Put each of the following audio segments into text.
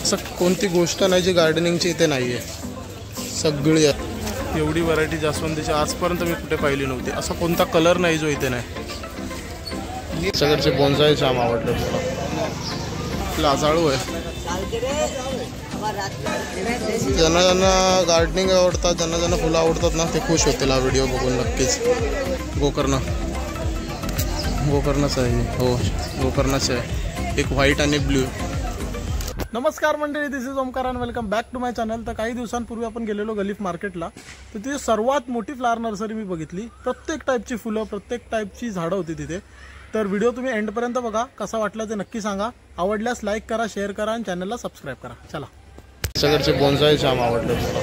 असं कोणती गोष्ट नाही जी गार्डनिंगची इथे नाही आहे, सगळी आहे. एवढी व्हरायटी जास्वंदीची आजपर्यंत मी कुठे पाहिली नव्हती. असा कोणता कलर नाही जो इथे नाही. सगळ्याचे बोन्साई जाम आवडले मला. लाजाळू आहे. ज्यांना ज्यांना गार्डनिंग आवडतात, ज्यांना ज्यांना फुलं आवडतात ना, ते खुश होतील हा व्हिडिओ बघून नक्कीच. गोकर्णच आहे. हो, गोकर्णच आहे. एक व्हाईट आणि ब्ल्यू. नमस्कार मंडळी, this is Omkar and welcome back to my channel. तर काही दिवसांपूर्वी आपण गेलेलो गलीफ मार्केटला. तर तिथे सर्वात मोठी फ्लावर नर्सरी मी बघितली. प्रत्येक टाईपची फुलं, प्रत्येक टाईपची झाडं होती तिथे. तर व्हिडिओ तुम्ही एंडपर्यंत बघा. कसा वाटला ते नक्की सांगा. आवडल्यास लाईक करा, शेअर करा आणि चॅनलला सबस्क्राईब करा. चला. सगळ्याचे बोन्साई जाम आवडले मला.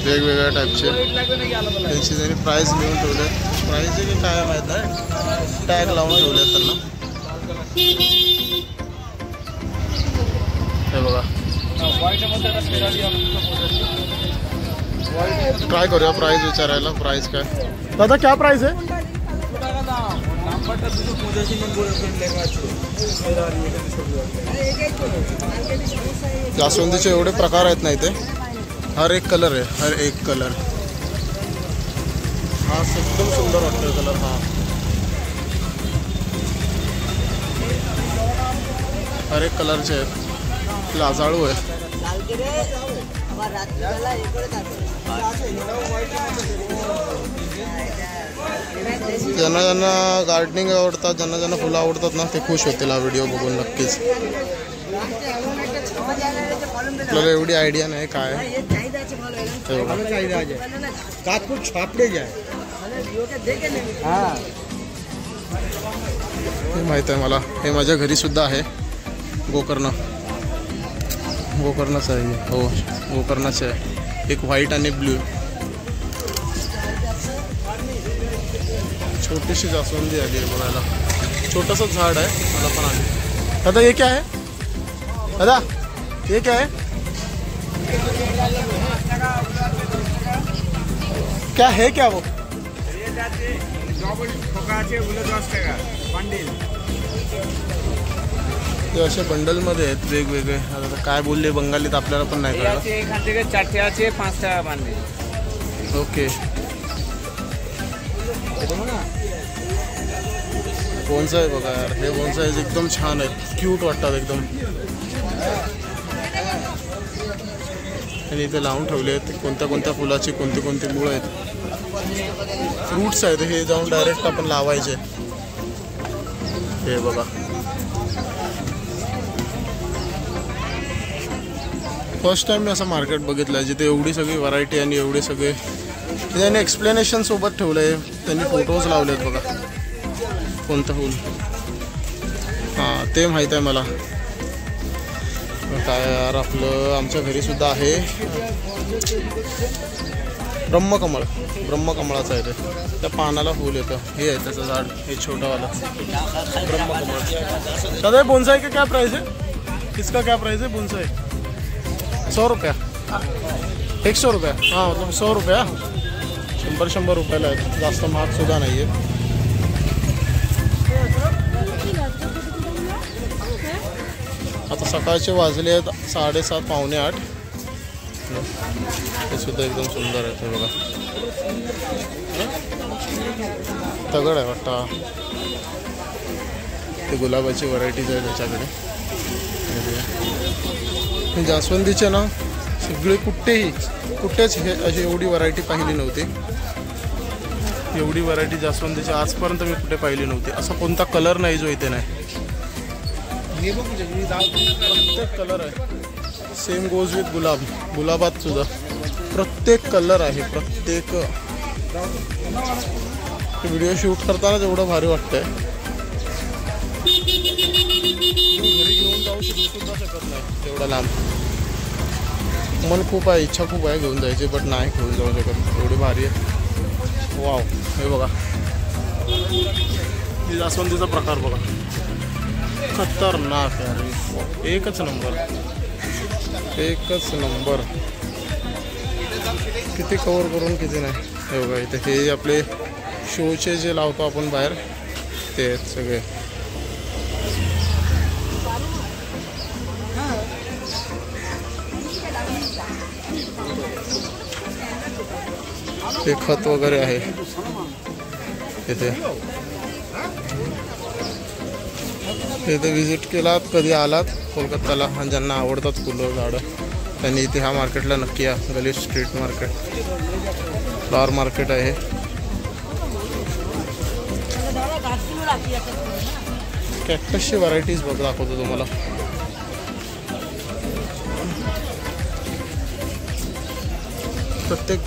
वेगवेगळ्या टाईपचे त्यांची त्यांनी प्राईस लिहून ठेवले. प्राईस की काय माहीत नाही, टॅग लावून ठेवले त्यांना. हे बघा, ट्राय करूया प्राइस विचारायला. प्राइस काय दादा, क्या प्राइस आहे? जास्वंदीचे एवढे प्रकार आहेत ना इथे. हर एक कलर आहे, हर एक कलर. हा एकदम सुंदर वाटतोय कलर. हा हर एक कलरचे आहेत. लाजाळू आहे. ज्यांना ज्यांना गार्डनिंग आवडतात, ज्यांना ज्यांना फुलं आवडतात ना, ते खुश होतील हा व्हिडिओ बघून नक्कीच. आपल्याला एवढी आयडिया नाही काय माहित आहे मला. हे माझ्या घरी सुद्धा आहे. गोकर्णच आहे. हो, गोकर्णच आहे. एक व्हाईट आणि ब्ल्यू. छोटीशी जास्वंदी आली आहे बघायला. छोटंसं झाड आहे, मला पण आली. दादा ये क्या है? दादा ये क्या है? क्या है क्या वो? ते असे बंडलमध्ये आहेत वेगवेगळे. आता काय बोलले बंगालीत आपल्याला पण नाही कळलं. ओके. बोन्साई बघा यार, हे बोन्साई एकदम छान आहेत, क्यूट वाटतात एकदम. आणि इथे लावून ठेवले आहेत कोणत्या कोणत्या फुलाची कोणती कोणती मुळं आहेत. फ्रूट्स आहेत, हे जाऊन डायरेक्ट आपण लावायचे. हे बघा, फर्स्ट टाइम मी असं मार्केट बघितलं आहे जिथे एवढी सगळी व्हरायटी आणि एवढे सगळे त्यांनी एक्सप्लेनेशन सोबत ठेवलं आहे. त्यांनी फोटोज लावले आहेत बघा. कोणतं फूल? हां, ते माहीत आहे मला. काय यार, आपलं आमच्या घरी सुद्धा आहे ब्रह्मकमळाचं आहे ते. त्या पानाला फूल येतं. हे आहे त्याचं झाड, हे छोटंवालं ब्रह्मकमळ. दादा बोन्साई का क्या प्राइस है? इसका क्या प्राइस है बोन्साई? 100 रुपया. 100 रुपया. हां, मतलब 100 रुपया. 100 रुपयाला आहे. जास्त महाग सुद्धा नाही आहे. आता सकाळचे वाजले आहेत 7:30 पावणे 8. हे सुद्धा एकदम सुंदर आहे. ते बघा, दगड आहे वाटतं. ते गुलाबाची व्हरायटीज आहे त्याच्याकडे. जास्वंदीचे ना सगळे कुठेच हे अशी एवढी व्हरायटी पाहिली नव्हती. एवढी व्हरायटी जास्वंदीची आजपर्यंत मी कुठे पाहिली नव्हती. असा कोणता कलर नाही जो इथे नाही. प्रत्येक कलर आहे. सेम गोज विथ गुलाबात सुद्धा प्रत्येक कलर आहे. प्रत्येक व्हिडिओ शूट करताना एवढं भारी वाटतंय. घरी घेऊन जाऊ सुद्धा शकत नाही तेवढा लांब. मन खूप आहे, इच्छा खूप आहे घेऊन जायची, बट नाही घेऊन जाऊ शकत. एवढी भारी आहे. वाव, हे बघा, जास्वंदीचा प्रकार बघा. खतरनाक यार, एकच नंबर. किती कवर करून किती नाही. हे बघा, इथे हे आपले शोचे जे लावतो आपण बाहेर ते आहेत सगळे. ते खत वगैरे आहे इथे. इथे व्हिजिट केलात, कधी आलात कोलकाताला आणि ज्यांना आवडतात फुलं झाडं त्यांनी इथे ह्या मार्केटला नक्की या. गलिफ स्ट्रीट मार्केट, फ्लॉवर मार्केट आहे. कॅक्टसची व्हरायटीज बघ दाखवतो तुम्हाला. प्रत्येक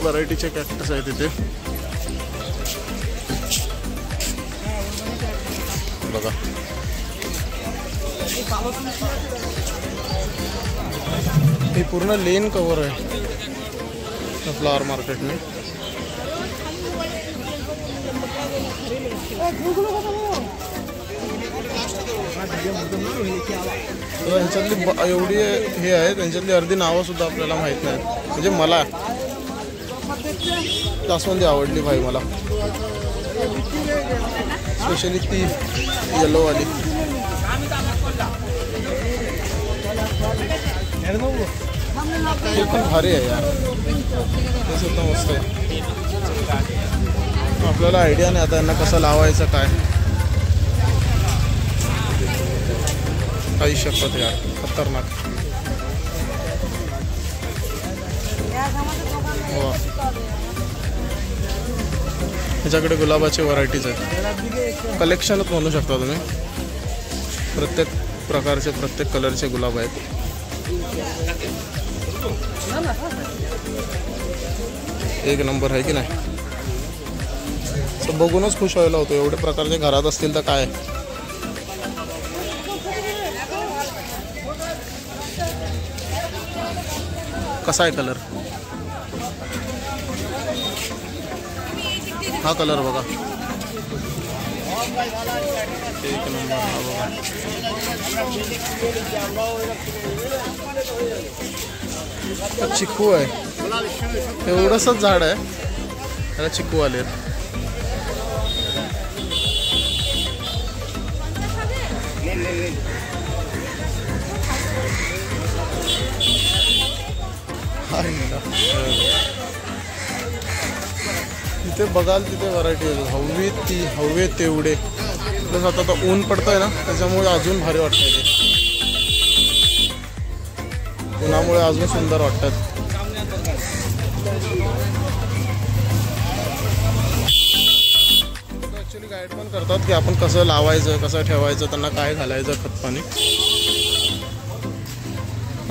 व्हरायटीचे कॅक्टस आहेत इथे बघा. हे पूर्ण लेन कवर आहे फ्लॉवर मार्केट में. ह्याच्यातली एवढी हे आहे, त्यांच्यातली अर्धी नावं सुद्धा आपल्याला माहीत नाहीत. म्हणजे मला जास्वंदी आवडली भाई मला, स्पेशली ती येलोवाली. हे पण भारी आहे यार, हे सुद्धा मस्त आहे. आपल्याला आयडिया नाही आता यांना कसं लावायचं काय, काही शकत यार, खतरनाक. ह्याच्याकडे गुलाबाचे व्हरायटीज आहेत, कलेक्शनच म्हणू शकता तुम्ही. प्रत्येक प्रकारचे प्रत्येक कलरचे गुलाब आहेत. एक नंबर आहे की नाही. बघूनच खुश व्हायला होतो. एवढे प्रकारचे घरात असतील तर काय. कसा आहे कलर, हा कलर बघा, एक नंबर. हा बघा, चिक्कू आहे. एवढंसच झाड आहे त्याला चिक्कू आले. तिथे बघाल तिथे व्हरायटी आहे, हवे तेवढे. प्लस आता ऊन पडतंय ना त्याच्यामुळे अजून भारी वाटतंय. ते उन्हामुळे अजून सुंदर वाटतात. ॲक्च्युली गाईड पण करतात की आपण कसं लावायचं, कसं ठेवायचं, त्यांना काय घालायचं खतपाणी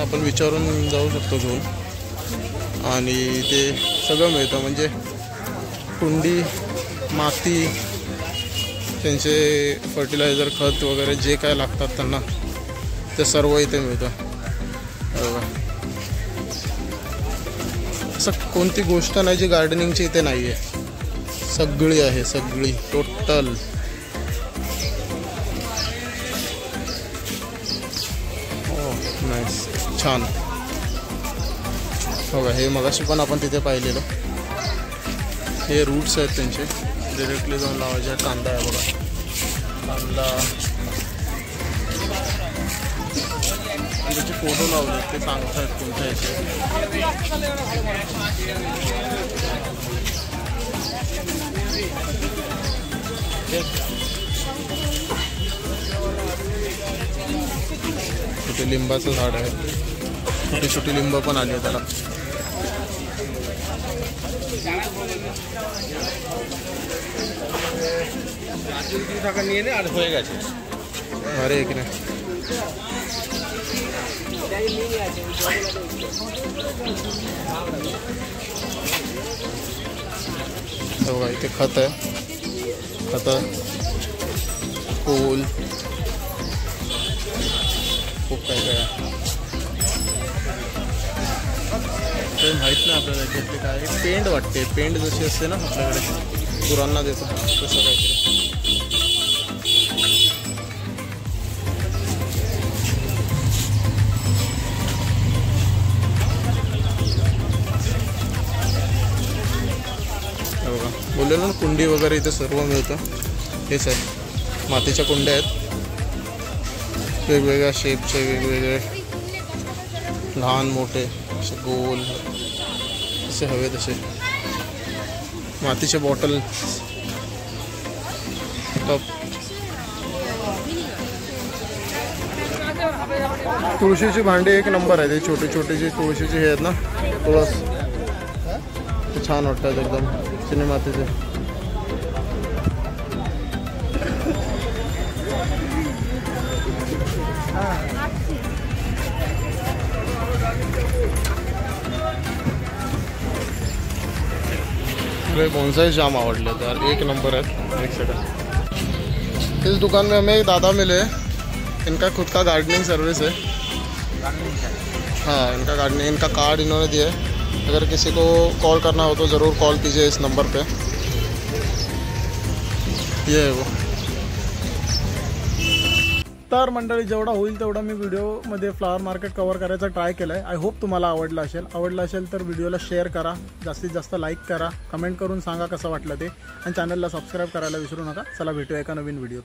आपण विचारून जाऊ शकतो घेऊन. आणि ते सगळं मिळतं, म्हणजे कुंडी, माती, त्यांचे फर्टिलायझर, खत वगैरे जे काय लागतात त्यांना ते सर्व इथे मिळतं. असं कोणती गोष्ट नाही जी गार्डनिंगची इथे नाही आहे, सगळी आहे, सगळी टोटल. नाईस, छान. बघा हे मगाशी पण आपण तिथे पाहिलेलं, हे रूट्स आहेत त्यांचे, डिरेक्टली जाऊन लावायचे. कांदा आहे बघा, कांदा त्याचे फोटो लावले, ते सांगतात कोणत्या याचे. तिथे लिंबाचं झाड आहे, छोटी छोटी लिंब पण आली आहे त्याला. अरे एक नाही बघा इथे खत आहे, खत, फूल, खूप काय काय ते माहीत नाही आपल्याला याच्यातले काय. पेंड वाटते, पेंड जशी असते ना आपल्याकडे गुरांना देतो तसं काहीतरी. बघा बोललेलो ना कुंडी वगैरे इथे सर्व मिळतं. हेच आहे, मातीच्या कुंड्या आहेत वेगवेगळ्या शेपचे, वेगवेगळे लहान मोठे, असे गोल, असे हवे तसे. मातीचे बॉटल टप, तुळशीची भांडी एक नंबर आहे. ते छोटे छोटे जे तुळशीचे हे आहेत ना, तुळस ते छान वाटतात एकदम चिनी मातीचे. बोनसाई जाम आवडले यार, एक नंबर है. एक सेकंड. इस दुकान में हमें एक दादा मिले, इनका खुद का गार्डनिंग सर्विस है. हाँ, इनका गार्डनिंग, इनका कार्ड इन्होंने दिया है. अगर किसी को कॉल करना हो तो ज़रूर कॉल कीजिए इस नंबर पे. ये है वो. तर मंडळी, जेवढा होईल तेवढा मी व्हिडिओमध्ये फ्लावर मार्केट कव्हर करायचा ट्राय केला आहे. आय होप तुम्हाला आवडलं असेल तर व्हिडिओला शेअर करा, जास्तीत जास्त लाईक करा, कमेंट करून सांगा कसं वाटलं ते, आणि चॅनलला सबस्क्राईब करायला विसरू नका. चला भेटूया एका नवीन व्हिडिओत.